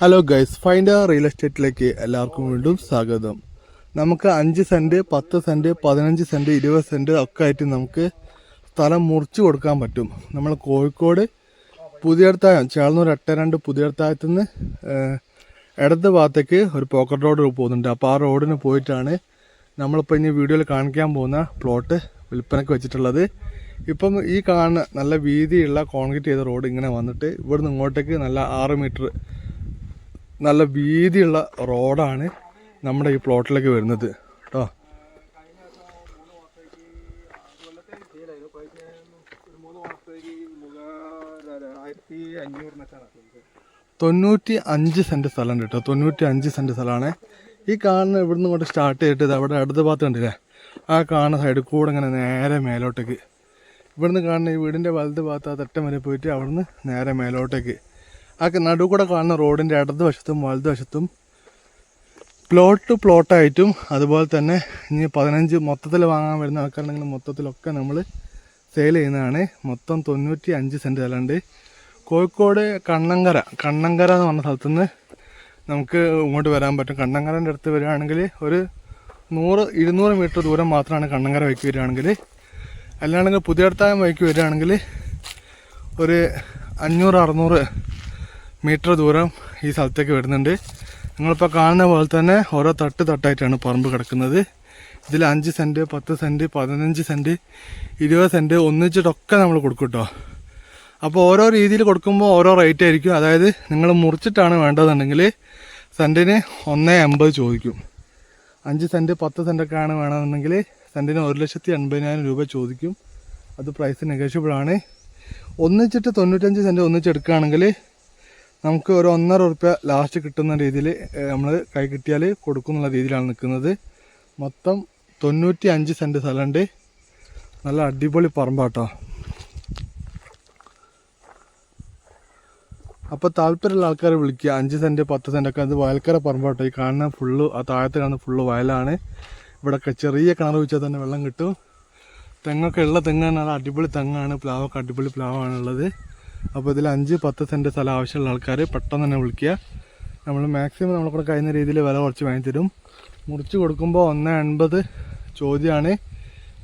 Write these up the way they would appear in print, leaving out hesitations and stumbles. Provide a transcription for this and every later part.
Hello guys, finder real എസ്റ്റേറ്റിലേക്ക് എല്ലാവർക്കും വീണ്ടും സ്വാഗതം. നമുക്ക് 5 സെൻറ്റ്, 10 സെൻറ്റ്, 15 സെൻറ്റ്, 20 സെൻറ്റ് ഒക്കെ ആയിട്ട് നമുക്ക് സ്ഥലം മുറിച്ച് കൊടുക്കാൻ പറ്റും. നമ്മൾ കോഴിക്കോട് പുതിയടത്തായം, ചേളന്നൂർ 82 പുതിയടത്തായത്തു നിന്ന് ഇടത് ഭാഗത്തേക്ക് ഒരു പോക്കറ്റ് റോഡ് പോകുന്നുണ്ട്. അപ്പോൾ ആ റോഡിന് പോയിട്ടാണ് നമ്മളിപ്പോൾ ഇനി വീഡിയോയിൽ കാണിക്കാൻ പോകുന്ന പ്ലോട്ട് വിൽപ്പനയ്ക്ക് വെച്ചിട്ടുള്ളത്. ഇപ്പം ഈ കാണുന്ന നല്ല വീതിയുള്ള കോൺക്രീറ്റ് ചെയ്ത റോഡ് ഇങ്ങനെ വന്നിട്ട് ഇവിടുന്ന് ഇങ്ങോട്ടേക്ക് നല്ല 6 മീറ്റർ നല്ല വീതിയുള്ള റോഡാണ് നമ്മുടെ ഈ പ്ലോട്ടിലേക്ക് വരുന്നത് കേട്ടോ. തൊണ്ണൂറ്റി 5 സ്ഥലം ഉണ്ട് കേട്ടോ. 95 സെൻറ്റ് സ്ഥലമാണ് ഈ കാണുന്ന. ഇവിടുന്ന് ഇങ്ങോട്ട് സ്റ്റാർട്ട് ചെയ്തിട്ട് അവിടെ അടുത്ത ഭാഗത്ത് കണ്ടില്ലേ, ആ കാണുന്ന സൈഡിൽ കൂടെ ഇങ്ങനെ നേരെ മേലോട്ടേക്ക്, ഇവിടുന്ന് കാണുന്ന ഈ വീടിൻ്റെ വലത് ഭാഗത്ത് ആ തട്ടം വരെ പോയിട്ട് അവിടുന്ന് നേരെ മേലോട്ടേക്ക് ആ നടുവ് കൂടെ കാണുന്ന റോഡിൻ്റെ ഇടത് വശത്തും വലത് വശത്തും പ്ലോട്ടായിട്ടും അതുപോലെ തന്നെ ഇനി 15 മൊത്തത്തിൽ വാങ്ങാൻ വരുന്ന ആൾക്കാരുണ്ടെങ്കിൽ മൊത്തത്തിലൊക്കെ നമ്മൾ സെയിൽ ചെയ്യുന്നതാണ്. മൊത്തം 95 സെൻറ്റ് സ്ഥലമുണ്ട്. കോഴിക്കോട് കണ്ണങ്കര എന്ന് പറഞ്ഞ സ്ഥലത്തുനിന്ന് നമുക്ക് ഇങ്ങോട്ട് വരാൻ പറ്റും. കണ്ണങ്കരൻ്റെ അടുത്ത് വരികയാണെങ്കിൽ ഒരു 100-200 മീറ്റർ ദൂരം മാത്രമാണ് കണ്ണങ്കര വഴിക്ക് വരികയാണെങ്കിൽ. അല്ലാണെങ്കിൽ പുതിയടത്തായം വഴിക്ക് വരികയാണെങ്കിൽ ഒരു 500-600 മീറ്റർ ദൂരം ഈ സ്ഥലത്തേക്ക് വരുന്നുണ്ട്. നിങ്ങളിപ്പോൾ കാണുന്ന പോലെ തന്നെ ഓരോ തട്ടായിട്ടാണ് പറമ്പ് കിടക്കുന്നത്. ഇതിൽ 5 സെൻറ്റ്, 10 സെൻറ്റ്, 15 സെൻറ്റ്, 20 സെൻറ്റ് ഒന്നിച്ചിട്ടൊക്കെ നമ്മൾ കൊടുക്കും കേട്ടോ. അപ്പോൾ ഓരോ രീതിയിൽ കൊടുക്കുമ്പോൾ ഓരോ റേറ്റ് ആയിരിക്കും. അതായത് നിങ്ങൾ മുറിച്ചിട്ടാണ് വേണ്ടതെന്നുണ്ടെങ്കിൽ സെൻറ്റിന് 1.80 ചോദിക്കും. 5 സെൻറ്റ് 10 സെൻറ്റൊക്കെ ആണ് വേണമെന്നുണ്ടെങ്കിൽ സെൻറ്റിന് 1,80,000 രൂപ ചോദിക്കും. അത് പ്രൈസ് നെഗോഷ്യബിൾ ആണ്. ഒന്നിച്ചിട്ട് 95 സെൻറ്റ് ഒന്നിച്ചെടുക്കുകയാണെങ്കിൽ നമുക്ക് ഒരു 1.5 റുപ്യ ലാസ്റ്റ് കിട്ടുന്ന രീതിയിൽ നമ്മൾ കൈ കിട്ടിയാൽ കൊടുക്കുന്നുള്ള രീതിയിലാണ് നിൽക്കുന്നത്. മൊത്തം 95 സെൻറ്റ് സ്ഥലമുണ്ട്. നല്ല അടിപൊളി പറമ്പാട്ടോ. അപ്പോൾ താല്പര്യമുള്ള ആൾക്കാരെ വിളിക്കുക. 5 സെൻറ്റ് 10 സെൻറ്റൊക്കെ അത് വയൽക്കര പറമ്പാട്ടോ. ഈ കാണുന്ന ഫുള്ള്, ആ താഴത്ത് കാണുന്ന ഫുള്ള് വയലാണ്. ഇവിടെയൊക്കെ ചെറിയ കിണർ വെച്ചാൽ തന്നെ വെള്ളം കിട്ടും. തെങ്ങൊക്കെ ഉള്ള തെങ്ങാണ്, നല്ല അടിപൊളി തെങ്ങാണ്. പ്ലാവൊക്കെ അടിപൊളി പ്ലാവാണുള്ളത്. അപ്പോൾ ഇതിൽ 5-10 സെൻറ്റ് സ്ഥലം ആവശ്യമുള്ള ആൾക്കാർ പെട്ടെന്ന് തന്നെ വിളിക്കുക. നമ്മൾ മാക്സിമം നമ്മളെ കഴിയുന്ന രീതിയിൽ വില കുറച്ച് വാങ്ങി തരും. മുറിച്ച് കൊടുക്കുമ്പോൾ 1.80 ചോദ്യമാണ്.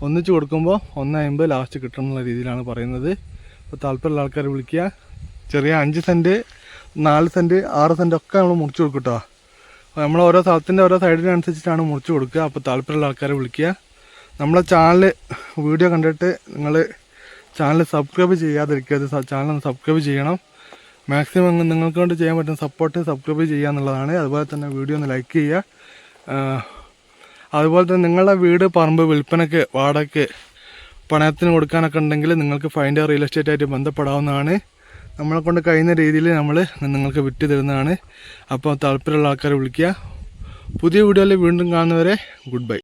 ഒന്നിച്ച് കൊടുക്കുമ്പോൾ 1.50 ലാസ്റ്റ് കിട്ടണമെന്നുള്ള രീതിയിലാണ് പറയുന്നത്. അപ്പോൾ താല്പര്യമുള്ള ആൾക്കാർ വിളിക്കുക. ചെറിയ 5 സെൻറ്റ്, 4 സെൻറ്റ്, 6 സെൻറ്റ് ഒക്കെ നമ്മൾ മുറിച്ച് കൊടുക്കും കേട്ടോ. നമ്മൾ ഓരോ സ്ഥലത്തിൻ്റെ ഓരോ സൈഡിനനുസരിച്ചിട്ടാണ് മുറിച്ച് കൊടുക്കുക. അപ്പോൾ താല്പര്യമുള്ള ആൾക്കാരെ വിളിക്കുക. നമ്മളെ ചാനൽ വീഡിയോ കണ്ടിട്ട് നിങ്ങൾ ചാനൽ സബ്സ്ക്രൈബ് ചെയ്യാതിരിക്കരുത്. ചാനൽ സബ്സ്ക്രൈബ് ചെയ്യണം. മാക്സിമം നിങ്ങൾക്ക് കൊണ്ട് ചെയ്യാൻ പറ്റുന്ന സപ്പോർട്ട് സബ്സ്ക്രൈബ് ചെയ്യുക എന്നുള്ളതാണ്. അതുപോലെ തന്നെ വീഡിയോ ഒന്ന് ലൈക്ക് ചെയ്യുക. അതുപോലെ തന്നെ നിങ്ങളുടെ വീട്, പറമ്പ് വിൽപ്പനയ്ക്ക്, വാടകയ്ക്ക്, പണയത്തിന് കൊടുക്കാനൊക്കെ ഉണ്ടെങ്കിൽ നിങ്ങൾക്ക് ഫൈൻഡർ റിയൽ എസ്റ്റേറ്റ് ആയിട്ട് ബന്ധപ്പെടാവുന്നതാണ്. നമ്മളെ കൊണ്ട് കഴിയുന്ന രീതിയിൽ നമ്മൾ നിങ്ങൾക്ക് വിറ്റ് തരുന്നതാണ്. അപ്പോൾ താല്പര്യമുള്ള ആൾക്കാരെ വിളിക്കുക. പുതിയ വീഡിയോയിൽ വീണ്ടും കാണുന്നവരെ ഗുഡ് ബൈ.